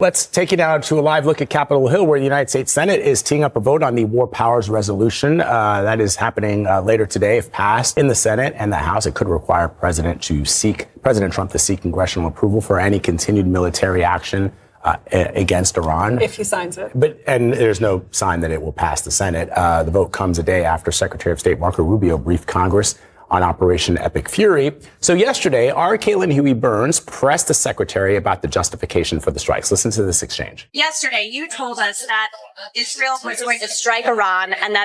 Let's take you now to a live look at Capitol Hill, where the United States Senate is teeing up a vote on the War Powers Resolution. That is happening later today. If passed in the Senate and the House, it could require President Trump to seek congressional approval for any continued military action against Iran. If he signs it. And there's no sign that it will pass the Senate. The vote comes a day after Secretary of State Marco Rubio briefed Congress on Operation Epic Fury. So yesterday, our Caitlin Huey-Burns pressed the secretary about the justification for the strikes. Listen to this exchange. Yesterday, you told us that Israel was going to strike Iran and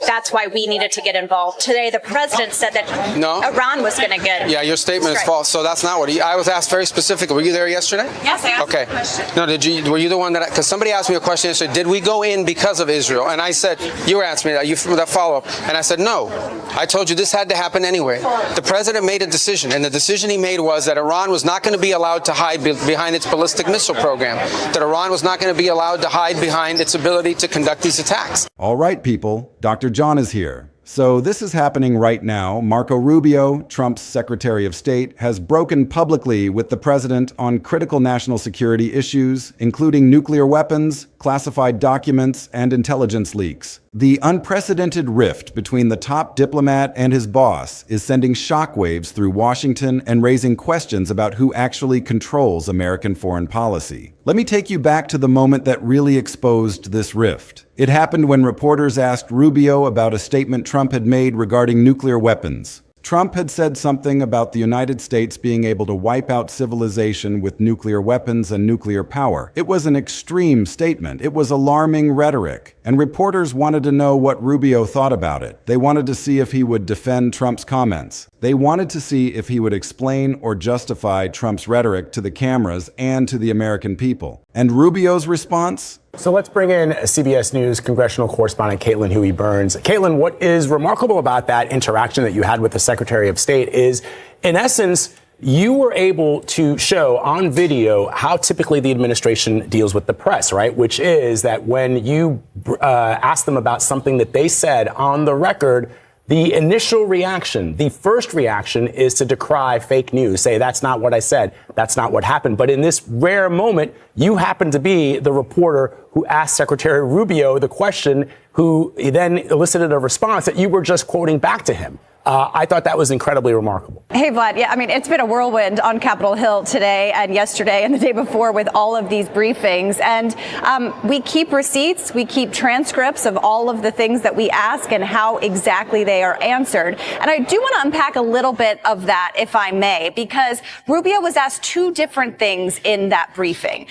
that's why we needed to get involved. Today, the president said that Iran was going to get your statement is false. So that's not what I was asked very specifically. Were you there yesterday? Yes, I asked a question. No, were you the one that, because somebody asked me a question yesterday, did we go in because of Israel? And I said, you were asking me that follow-up. And I said, no. I told you this had to happen anyway. The president made a decision, and the decision he made was that Iran was not going to be allowed to hide behind its ballistic missile program, that Iran was not going to be allowed to hide behind its ability to conduct these attacks. All right, people, Dr. John is here. So this is happening right now. Marco Rubio, Trump's Secretary of State, has broken publicly with the president on critical national security issues, including nuclear weapons, classified documents, and intelligence leaks. The unprecedented rift between the top diplomat and his boss is sending shockwaves through Washington and raising questions about who actually controls American foreign policy. Let me take you back to the moment that really exposed this rift. It happened when reporters asked Rubio about a statement Trump had made regarding nuclear weapons. Trump had said something about the United States being able to wipe out civilization with nuclear weapons and nuclear power. It was an extreme statement. It was alarming rhetoric. And reporters wanted to know what Rubio thought about it. They wanted to see if he would defend Trump's comments. They wanted to see if he would explain or justify Trump's rhetoric to the cameras and to the American people. And Rubio's response? So let's bring in CBS News congressional correspondent Caitlin Huey-Burns. Caitlin, what is remarkable about that interaction that you had with the Secretary of State is, in essence, you were able to show on video how typically the administration deals with the press, right? Which is that when you ask them about something that they said on the record, the initial reaction, the first reaction is to decry fake news, say that's not what I said, that's not what happened. But in this rare moment, you happen to be the reporter who asked Secretary Rubio the question, who then elicited a response that you were just quoting back to him. I thought that was incredibly remarkable. Hey, Vlad. Yeah, I mean, it's been a whirlwind on Capitol Hill today and yesterday and the day before with all of these briefings. And we keep receipts. We keep transcripts of all of the things that we ask and how exactly they are answered. And I do want to unpack a little bit of that, if I may, because Rubio was asked two different things in that briefing,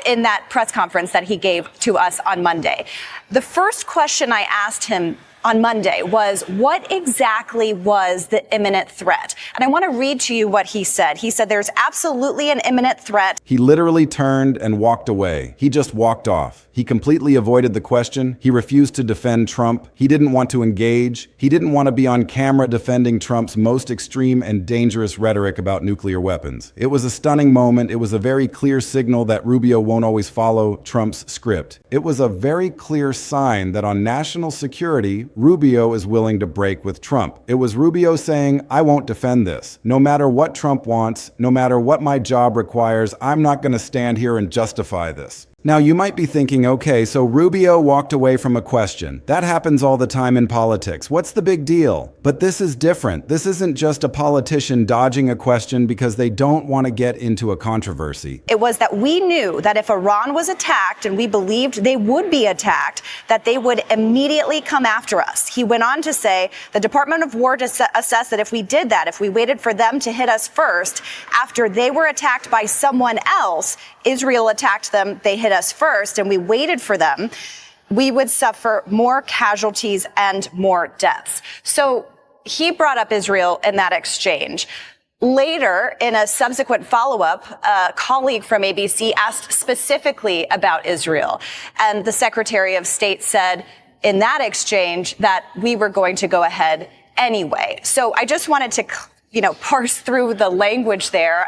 in that press conference that he gave to us on Monday. The first question I asked him on Monday was, what exactly was the imminent threat? And I want to read to you what he said. He said, there's absolutely an imminent threat. He literally turned and walked away. He just walked off. He completely avoided the question. He refused to defend Trump. He didn't want to engage. He didn't want to be on camera defending Trump's most extreme and dangerous rhetoric about nuclear weapons. It was a stunning moment. It was a very clear signal that Rubio won't always follow Trump's script. It was a very clear sign that on national security, Rubio is willing to break with Trump. It was Rubio saying, I won't defend this. No matter what Trump wants, no matter what my job requires, I'm not going to stand here and justify this. Now, you might be thinking, okay, so Rubio walked away from a question. That happens all the time in politics. What's the big deal? But this is different. This isn't just a politician dodging a question because they don't want to get into a controversy. It was that we knew that if Iran was attacked, and we believed they would be attacked, that they would immediately come after us. He went on to say the Department of War assessed that if we did that, if we waited for them to hit us first, after they were attacked by someone else, Israel attacked them, they hit us first, and we waited for them, we would suffer more casualties and more deaths. So he brought up Israel in that exchange. Later, in a subsequent follow-up, a colleague from ABC asked specifically about Israel. And the Secretary of State said in that exchange that we were going to go ahead anyway. So I just wanted to parse through the language there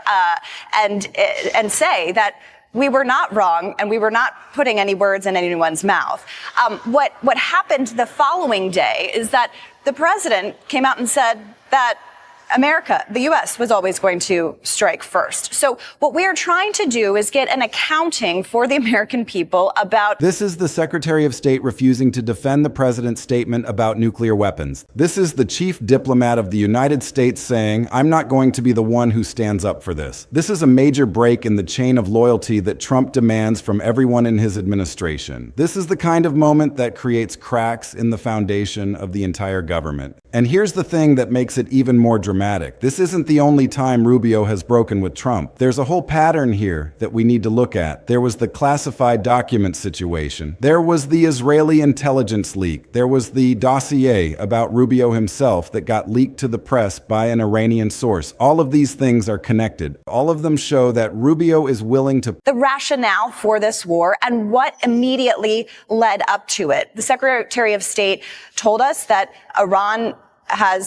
and say that we were not wrong and we were not putting any words in anyone's mouth. What happened the following day is that the president came out and said that America, the U.S., was always going to strike first. So what we are trying to do is get an accounting for the American people about... This is the Secretary of State refusing to defend the president's statement about nuclear weapons. This is the chief diplomat of the United States saying, I'm not going to be the one who stands up for this. This is a major break in the chain of loyalty that Trump demands from everyone in his administration. This is the kind of moment that creates cracks in the foundation of the entire government. And here's the thing that makes it even more dramatic. This isn't the only time Rubio has broken with Trump. There's a whole pattern here that we need to look at. There was the classified document situation. There was the Israeli intelligence leak. There was the dossier about Rubio himself that got leaked to the press by an Iranian source. All of these things are connected. All of them show that Rubio is willing to... The rationale for this war and what immediately led up to it. The Secretary of State told us that Iran had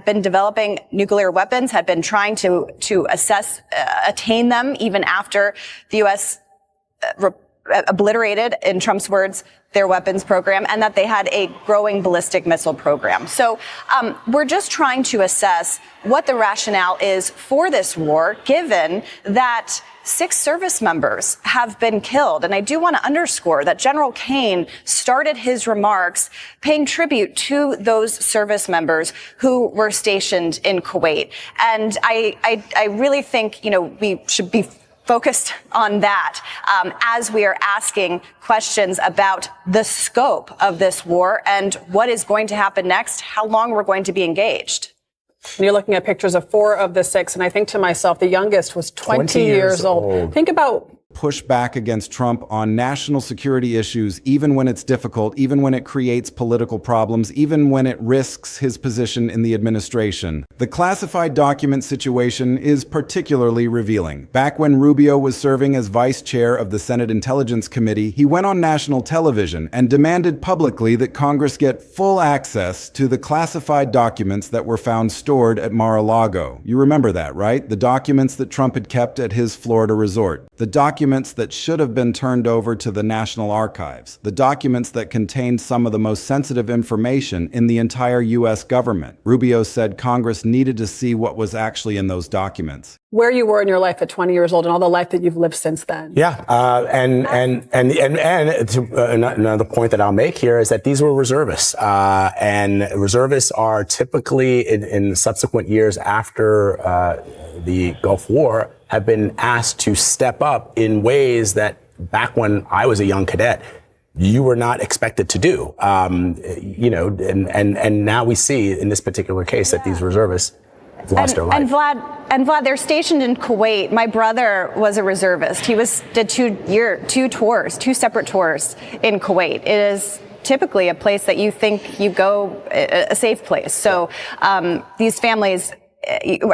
been developing nuclear weapons, had been trying to attain them even after the U.S. Obliterated, in Trump's words, their weapons program, and that they had a growing ballistic missile program. So we're just trying to assess what the rationale is for this war, given that 6 service members have been killed. And I do want to underscore that General Kane started his remarks paying tribute to those service members who were stationed in Kuwait. And I really think, we should be focused on that as we are asking questions about the scope of this war and what is going to happen next, how long we're going to be engaged. And you're looking at pictures of 4 of the 6, and I think to myself, the youngest was 20 years old. Think about... Push back against Trump on national security issues, even when it's difficult, even when it creates political problems, even when it risks his position in the administration. The classified document situation is particularly revealing. Back when Rubio was serving as vice chair of the Senate Intelligence Committee, he went on national television and demanded publicly that Congress get full access to the classified documents that were found stored at Mar-a-Lago. You remember that, right? The documents that Trump had kept at his Florida resort. The documents that should have been turned over to the National Archives. The documents that contained some of the most sensitive information in the entire U.S. government. Rubio said Congress needed to see what was actually in those documents. Where you were in your life at 20 years old and all the life that you've lived since then. Yeah, and another point that I'll make here is that these were reservists, and reservists are typically in subsequent years after the Gulf War have been asked to step up in ways that back when I was a young cadet, you were not expected to do. And now we see in this particular case that these reservists have lost their life. And Vlad, they're stationed in Kuwait. My brother was a reservist. He did 2 tours, 2 separate tours in Kuwait. It is typically a place that you think you go, a safe place. So these families,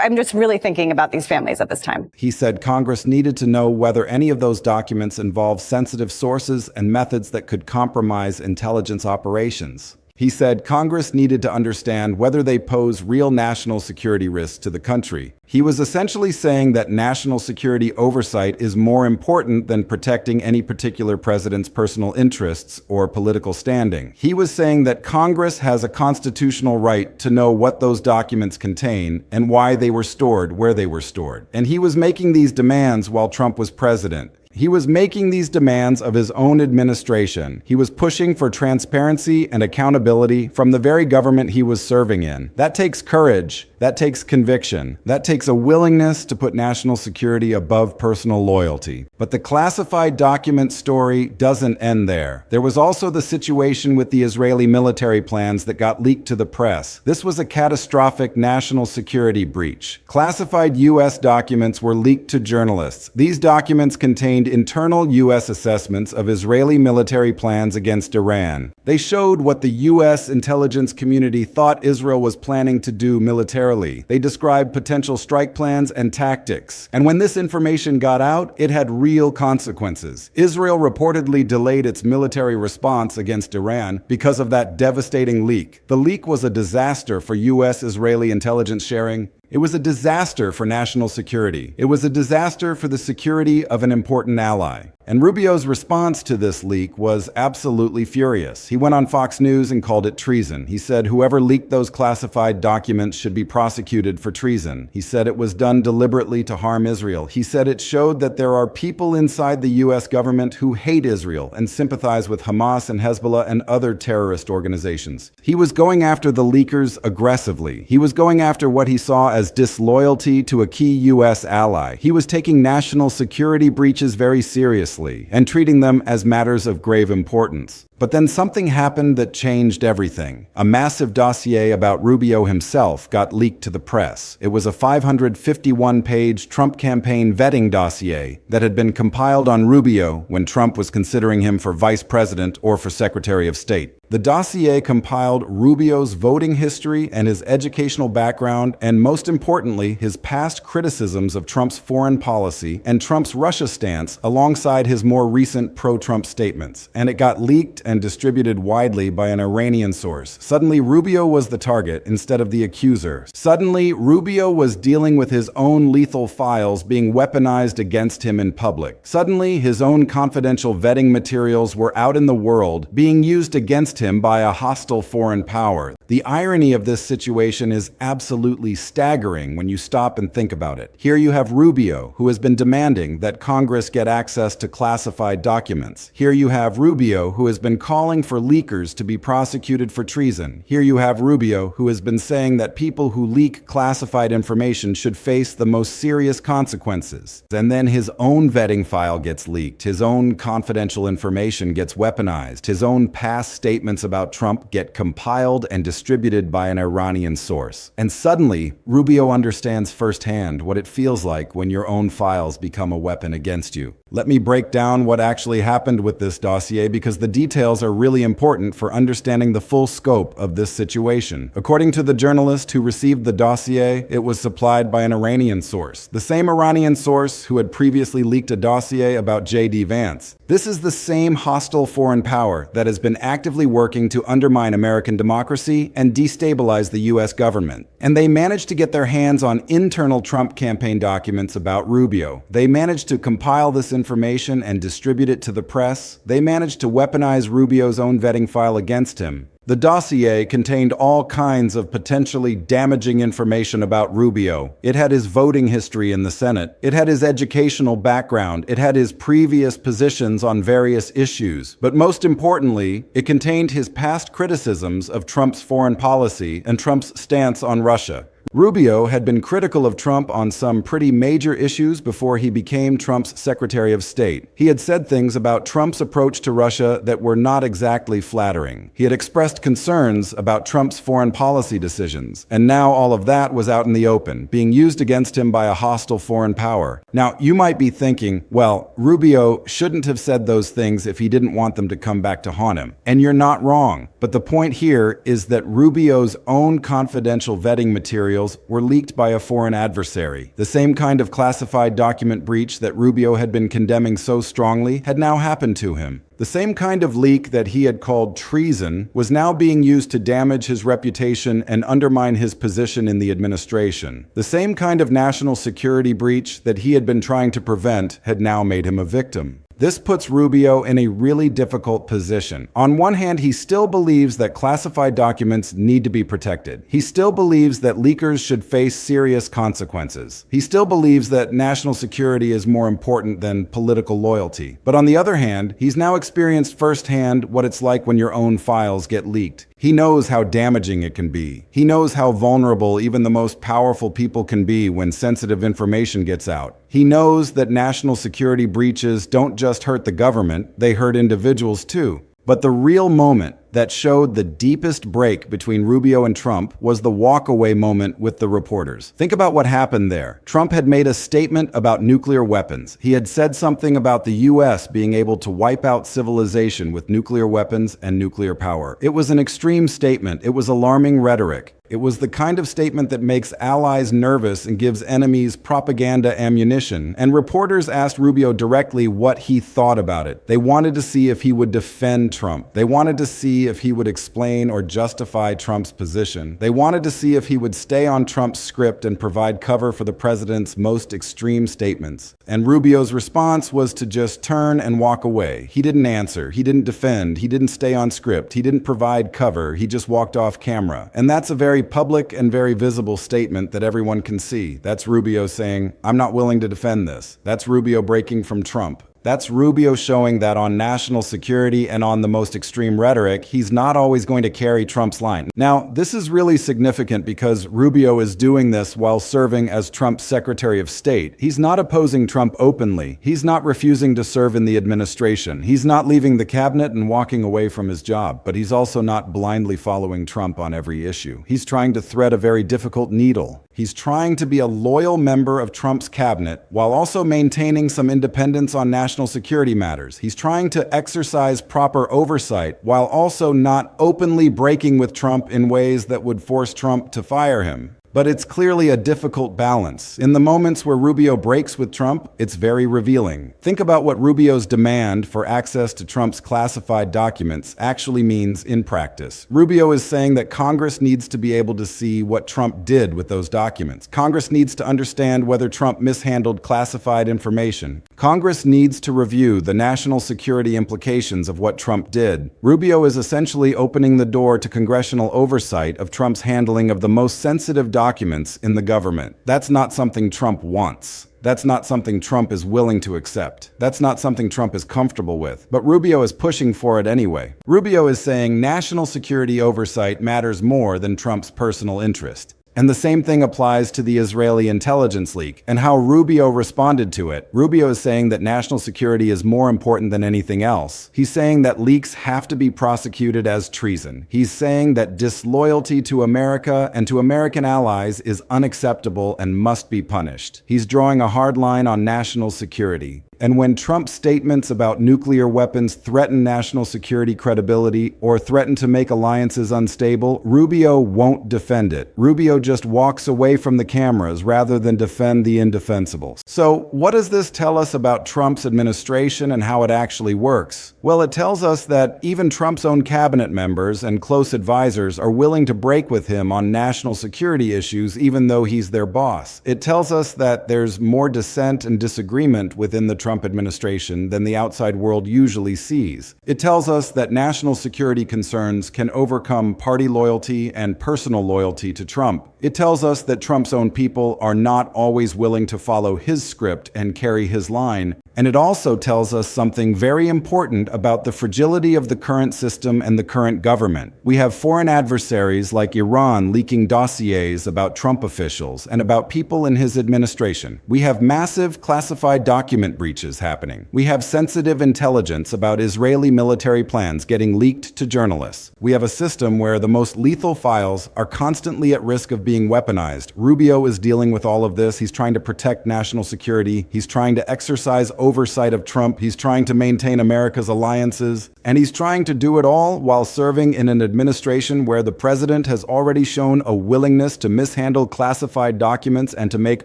I'm just really thinking about these families at this time. He said Congress needed to know whether any of those documents involved sensitive sources and methods that could compromise intelligence operations. He said Congress needed to understand whether they pose real national security risks to the country. He was essentially saying that national security oversight is more important than protecting any particular president's personal interests or political standing. He was saying that Congress has a constitutional right to know what those documents contain and why they were stored where they were stored. And he was making these demands while Trump was president. He was making these demands of his own administration. He was pushing for transparency and accountability from the very government he was serving in. That takes courage. That takes conviction. That takes a willingness to put national security above personal loyalty. But the classified document story doesn't end there. There was also the situation with the Israeli military plans that got leaked to the press. This was a catastrophic national security breach. Classified U.S. documents were leaked to journalists. These documents contained internal U.S. assessments of Israeli military plans against Iran. They showed what the U.S. intelligence community thought Israel was planning to do militarily. They described potential strike plans and tactics. And when this information got out, it had real consequences. Israel reportedly delayed its military response against Iran because of that devastating leak. The leak was a disaster for U.S.-Israeli intelligence sharing. It was a disaster for national security. It was a disaster for the security of an important ally. And Rubio's response to this leak was absolutely furious. He went on Fox News and called it treason. He said whoever leaked those classified documents should be prosecuted for treason. He said it was done deliberately to harm Israel. He said it showed that there are people inside the U.S. government who hate Israel and sympathize with Hamas and Hezbollah and other terrorist organizations. He was going after the leakers aggressively. He was going after what he saw as disloyalty to a key U.S. ally. He was taking national security breaches very seriously and treating them as matters of grave importance. But then something happened that changed everything. A massive dossier about Rubio himself got leaked to the press. It was a 551-page Trump campaign vetting dossier that had been compiled on Rubio when Trump was considering him for vice president or for Secretary of State. The dossier compiled Rubio's voting history and his educational background, and most importantly, his past criticisms of Trump's foreign policy and Trump's Russia stance alongside his more recent pro-Trump statements. And it got leaked and distributed widely by an Iranian source. Suddenly, Rubio was the target instead of the accuser. Suddenly, Rubio was dealing with his own lethal files being weaponized against him in public. Suddenly, his own confidential vetting materials were out in the world, being used against him by a hostile foreign power. The irony of this situation is absolutely staggering when you stop and think about it. Here you have Rubio, who has been demanding that Congress get access to classified documents. Here you have Rubio, who has been calling for leakers to be prosecuted for treason. Here you have Rubio, who has been saying that people who leak classified information should face the most serious consequences. And then his own vetting file gets leaked. His own confidential information gets weaponized. His own past statements about Trump get compiled and distributed by an Iranian source. And suddenly, Rubio understands firsthand what it feels like when your own files become a weapon against you. Let me break down what actually happened with this dossier because the details are really important for understanding the full scope of this situation. According to the journalist who received the dossier, it was supplied by an Iranian source, the same Iranian source who had previously leaked a dossier about J.D. Vance. This is the same hostile foreign power that has been actively working to undermine American democracy and destabilize the U.S. government. And they managed to get their hands on internal Trump campaign documents about Rubio. They managed to compile this information and distribute it to the press. They managed to weaponize Rubio's own vetting file against him. The dossier contained all kinds of potentially damaging information about Rubio. It had his voting history in the Senate. It had his educational background. It had his previous positions on various issues. But most importantly, it contained his past criticisms of Trump's foreign policy and Trump's stance on Russia. Rubio had been critical of Trump on some pretty major issues before he became Trump's Secretary of State. He had said things about Trump's approach to Russia that were not exactly flattering. He had expressed concerns about Trump's foreign policy decisions, and now all of that was out in the open, being used against him by a hostile foreign power. Now, you might be thinking, well, Rubio shouldn't have said those things if he didn't want them to come back to haunt him. And you're not wrong. But the point here is that Rubio's own confidential vetting materials were leaked by a foreign adversary. The same kind of classified document breach that Rubio had been condemning so strongly had now happened to him. The same kind of leak that he had called treason was now being used to damage his reputation and undermine his position in the administration. The same kind of national security breach that he had been trying to prevent had now made him a victim. This puts Rubio in a really difficult position. On one hand, he still believes that classified documents need to be protected. He still believes that leakers should face serious consequences. He still believes that national security is more important than political loyalty. But on the other hand, he's now experienced firsthand what it's like when your own files get leaked. He knows how damaging it can be. He knows how vulnerable even the most powerful people can be when sensitive information gets out. He knows that national security breaches don't just hurt the government, they hurt individuals too. But the real moment that showed the deepest break between Rubio and Trump was the walkaway moment with the reporters. Think about what happened there. Trump had made a statement about nuclear weapons. He had said something about the U.S. being able to wipe out civilization with nuclear weapons and nuclear power. It was an extreme statement. It was alarming rhetoric. It was the kind of statement that makes allies nervous and gives enemies propaganda ammunition. And reporters asked Rubio directly what he thought about it. They wanted to see if he would defend Trump. They wanted to see if he would explain or justify Trump's position. They wanted to see if he would stay on Trump's script and provide cover for the president's most extreme statements. And Rubio's response was to just turn and walk away. He didn't answer. He didn't defend. He didn't stay on script. He didn't provide cover. He just walked off camera. And that's a very public and very visible statement that everyone can see. That's Rubio saying, I'm not willing to defend this. That's Rubio breaking from Trump. That's Rubio showing that on national security and on the most extreme rhetoric, he's not always going to carry Trump's line. Now, this is really significant because Rubio is doing this while serving as Trump's Secretary of State. He's not opposing Trump openly. He's not refusing to serve in the administration. He's not leaving the cabinet and walking away from his job, but he's also not blindly following Trump on every issue. He's trying to thread a very difficult needle. He's trying to be a loyal member of Trump's cabinet while also maintaining some independence on national security matters. He's trying to exercise proper oversight while also not openly breaking with Trump in ways that would force Trump to fire him. But it's clearly a difficult balance. In the moments where Rubio breaks with Trump, it's very revealing. Think about what Rubio's demand for access to Trump's classified documents actually means in practice. Rubio is saying that Congress needs to be able to see what Trump did with those documents. Congress needs to understand whether Trump mishandled classified information. Congress needs to review the national security implications of what Trump did. Rubio is essentially opening the door to congressional oversight of Trump's handling of the most sensitive documents in the government. That's not something Trump wants. That's not something Trump is willing to accept. That's not something Trump is comfortable with. But Rubio is pushing for it anyway. Rubio is saying national security oversight matters more than Trump's personal interest. And the same thing applies to the Israeli intelligence leak and how Rubio responded to it. Rubio is saying that national security is more important than anything else. He's saying that leaks have to be prosecuted as treason. He's saying that disloyalty to America and to American allies is unacceptable and must be punished. He's drawing a hard line on national security. And when Trump's statements about nuclear weapons threaten national security credibility or threaten to make alliances unstable, Rubio won't defend it. Rubio just walks away from the cameras rather than defend the indefensible. So what does this tell us about Trump's administration and how it actually works? Well, it tells us that even Trump's own cabinet members and close advisors are willing to break with him on national security issues even though he's their boss. It tells us that there's more dissent and disagreement within the Trump administration than the outside world usually sees. It tells us that national security concerns can overcome party loyalty and personal loyalty to Trump. It tells us that Trump's own people are not always willing to follow his script and carry his line. And it also tells us something very important about the fragility of the current system and the current government. We have foreign adversaries like Iran leaking dossiers about Trump officials and about people in his administration. We have massive classified document breaches happening. We have sensitive intelligence about Israeli military plans getting leaked to journalists. We have a system where the most lethal files are constantly at risk of being weaponized. Rubio is dealing with all of this. He's trying to protect national security. He's trying to exercise oversight of Trump. He's trying to maintain America's alliances. And he's trying to do it all while serving in an administration where the president has already shown a willingness to mishandle classified documents and to make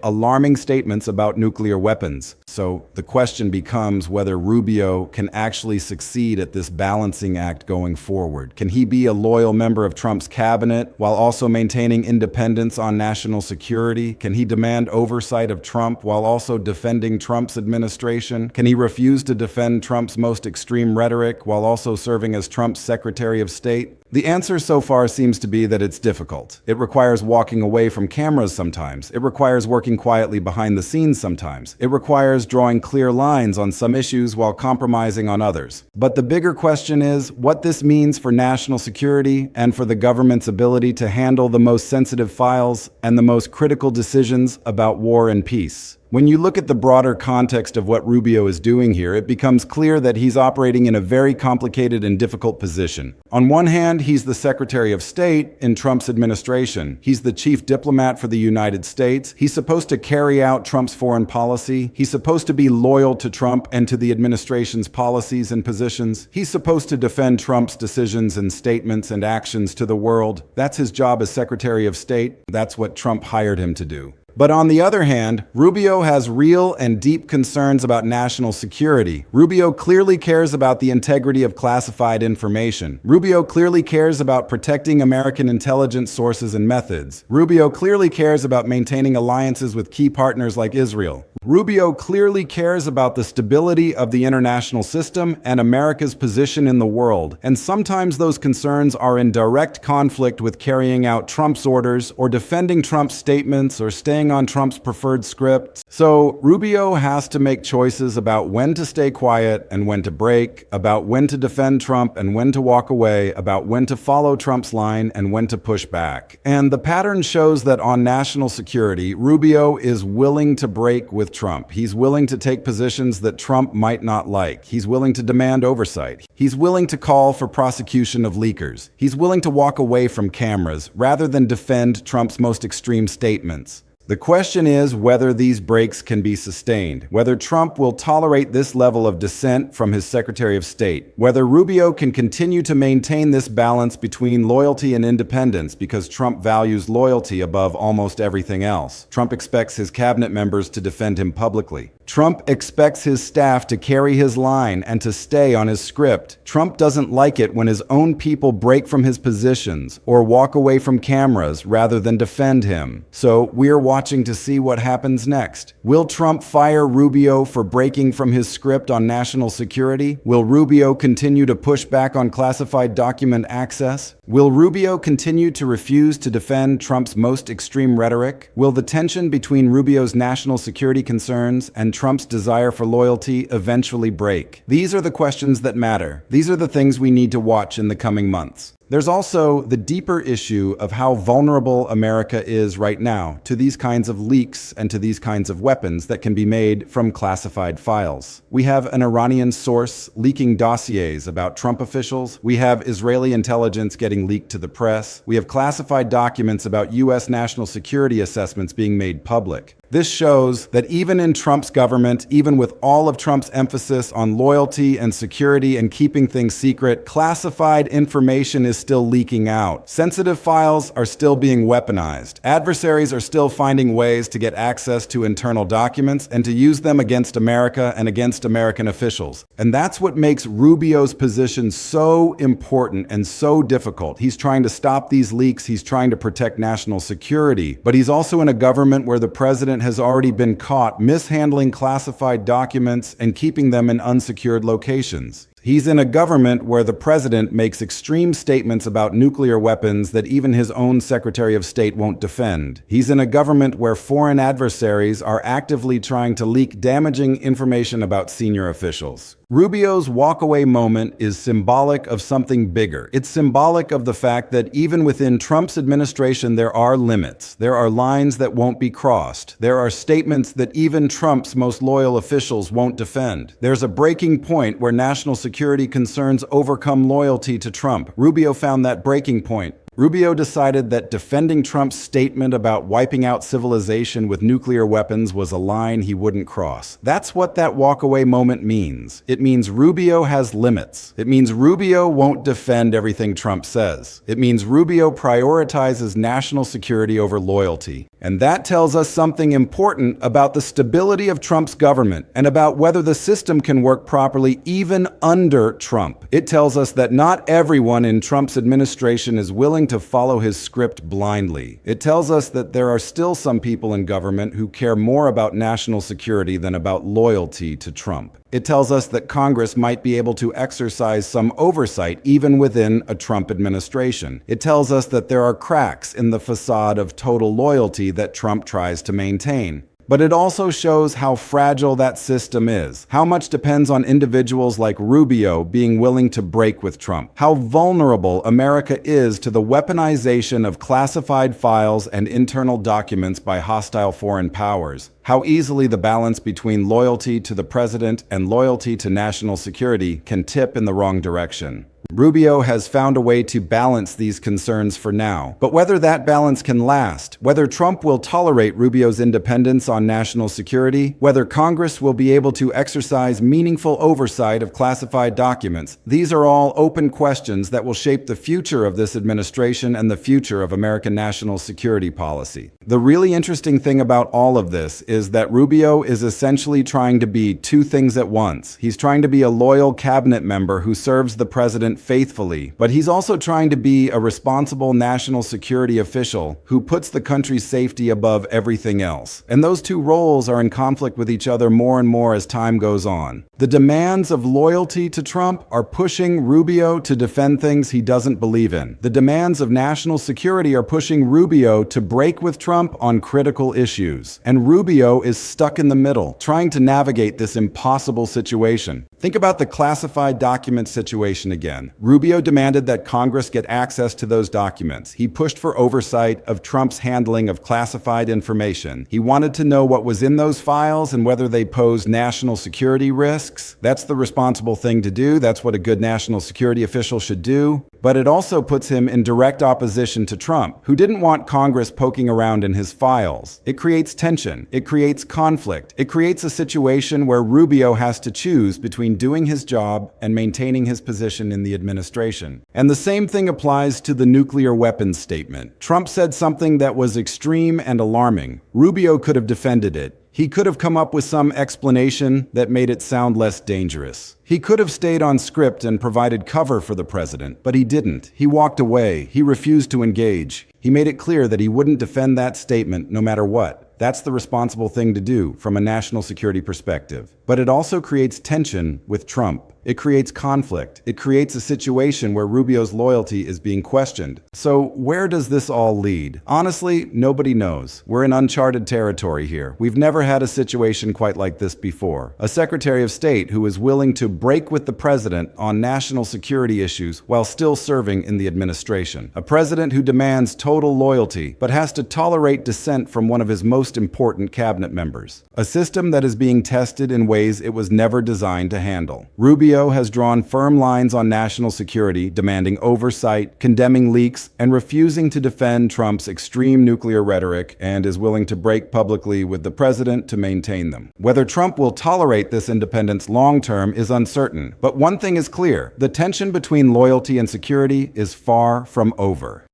alarming statements about nuclear weapons. So the question becomes whether Rubio can actually succeed at this balancing act going forward. Can he be a loyal member of Trump's cabinet while also maintaining independence on national security? Can he demand oversight of Trump while also defending Trump's administration? Can he refuse to defend Trump's most extreme rhetoric while also serving as Trump's Secretary of State? The answer so far seems to be that it's difficult. It requires walking away from cameras sometimes. It requires working quietly behind the scenes sometimes. It requires drawing clear lines on some issues while compromising on others. But the bigger question is what this means for national security and for the government's ability to handle the most sensitive files and the most critical decisions about war and peace. When you look at the broader context of what Rubio is doing here, it becomes clear that he's operating in a very complicated and difficult position. On one hand, he's the Secretary of State in Trump's administration. He's the chief diplomat for the United States. He's supposed to carry out Trump's foreign policy. He's supposed to be loyal to Trump and to the administration's policies and positions. He's supposed to defend Trump's decisions and statements and actions to the world. That's his job as Secretary of State. That's what Trump hired him to do. But on the other hand, Rubio has real and deep concerns about national security. Rubio clearly cares about the integrity of classified information. Rubio clearly cares about protecting American intelligence sources and methods. Rubio clearly cares about maintaining alliances with key partners like Israel. Rubio clearly cares about the stability of the international system and America's position in the world. And sometimes those concerns are in direct conflict with carrying out Trump's orders or defending Trump's statements or staying on Trump's preferred script. So Rubio has to make choices about when to stay quiet and when to break, about when to defend Trump and when to walk away, about when to follow Trump's line and when to push back. And the pattern shows that on national security, Rubio is willing to break with Trump. He's willing to take positions that Trump might not like. He's willing to demand oversight. He's willing to call for prosecution of leakers. He's willing to walk away from cameras rather than defend Trump's most extreme statements. The question is whether these breaks can be sustained, whether Trump will tolerate this level of dissent from his Secretary of State, whether Rubio can continue to maintain this balance between loyalty and independence because Trump values loyalty above almost everything else. Trump expects his cabinet members to defend him publicly. Trump expects his staff to carry his line and to stay on his script. Trump doesn't like it when his own people break from his positions or walk away from cameras rather than defend him. So we're watching to see what happens next. Will Trump fire Rubio for breaking from his script on national security? Will Rubio continue to push back on classified document access? Will Rubio continue to refuse to defend Trump's most extreme rhetoric? Will the tension between Rubio's national security concerns and Trump's desire for loyalty eventually break? These are the questions that matter. These are the things we need to watch in the coming months. There's also the deeper issue of how vulnerable America is right now to these kinds of leaks and to these kinds of weapons that can be made from classified files. We have an Iranian source leaking dossiers about Trump officials. We have Israeli intelligence getting leaked to the press. We have classified documents about U.S. national security assessments being made public. This shows that even in Trump's government, even with all of Trump's emphasis on loyalty and security and keeping things secret, classified information is still leaking out. Sensitive files are still being weaponized. Adversaries are still finding ways to get access to internal documents and to use them against America and against American officials. And that's what makes Rubio's position so important and so difficult. He's trying to stop these leaks. He's trying to protect national security. But he's also in a government where the president has already been caught mishandling classified documents and keeping them in unsecured locations. He's in a government where the president makes extreme statements about nuclear weapons that even his own Secretary of State won't defend. He's in a government where foreign adversaries are actively trying to leak damaging information about senior officials. Rubio's walkaway moment is symbolic of something bigger. It's symbolic of the fact that even within Trump's administration, there are limits. There are lines that won't be crossed. There are statements that even Trump's most loyal officials won't defend. There's a breaking point where national security concerns overcome loyalty to Trump. Rubio found that breaking point. Rubio decided that defending Trump's statement about wiping out civilization with nuclear weapons was a line he wouldn't cross. That's what that walkaway moment means. It means Rubio has limits. It means Rubio won't defend everything Trump says. It means Rubio prioritizes national security over loyalty. And that tells us something important about the stability of Trump's government and about whether the system can work properly even under Trump. It tells us that not everyone in Trump's administration is willing to follow his script blindly. It tells us that there are still some people in government who care more about national security than about loyalty to Trump. It tells us that Congress might be able to exercise some oversight even within a Trump administration. It tells us that there are cracks in the facade of total loyalty that Trump tries to maintain. But it also shows how fragile that system is, how much depends on individuals like Rubio being willing to break with Trump, how vulnerable America is to the weaponization of classified files and internal documents by hostile foreign powers, how easily the balance between loyalty to the president and loyalty to national security can tip in the wrong direction. Rubio has found a way to balance these concerns for now. But whether that balance can last, whether Trump will tolerate Rubio's independence on national security, whether Congress will be able to exercise meaningful oversight of classified documents, these are all open questions that will shape the future of this administration and the future of American national security policy. The really interesting thing about all of this is that Rubio is essentially trying to be two things at once. He's trying to be a loyal cabinet member who serves the president faithfully, but he's also trying to be a responsible national security official who puts the country's safety above everything else. And those two roles are in conflict with each other more and more as time goes on. The demands of loyalty to Trump are pushing Rubio to defend things he doesn't believe in. The demands of national security are pushing Rubio to break with Trump on critical issues. And Rubio is stuck in the middle, trying to navigate this impossible situation. Think about the classified document situation again. Rubio demanded that Congress get access to those documents. He pushed for oversight of Trump's handling of classified information. He wanted to know what was in those files and whether they posed national security risks. That's the responsible thing to do. That's what a good national security official should do. But it also puts him in direct opposition to Trump, who didn't want Congress poking around in his files. It creates tension. It creates conflict. It creates a situation where Rubio has to choose between doing his job and maintaining his position in the administration. And the same thing applies to the nuclear weapons statement. Trump said something that was extreme and alarming. Rubio could have defended it. He could have come up with some explanation that made it sound less dangerous. He could have stayed on script and provided cover for the president, but he didn't. He walked away. He refused to engage. He made it clear that he wouldn't defend that statement no matter what. That's the responsible thing to do from a national security perspective. But it also creates tension with Trump. It creates conflict. It creates a situation where Rubio's loyalty is being questioned. So where does this all lead? Honestly, nobody knows. We're in uncharted territory here. We've never had a situation quite like this before. A Secretary of State who is willing to break with the president on national security issues while still serving in the administration. A president who demands total loyalty but has to tolerate dissent from one of his most important cabinet members. A system that is being tested in ways it was never designed to handle. Rubio has drawn firm lines on national security, demanding oversight, condemning leaks, and refusing to defend Trump's extreme nuclear rhetoric, and is willing to break publicly with the president to maintain them. Whether Trump will tolerate this independence long-term is uncertain, but one thing is clear: the tension between loyalty and security is far from over.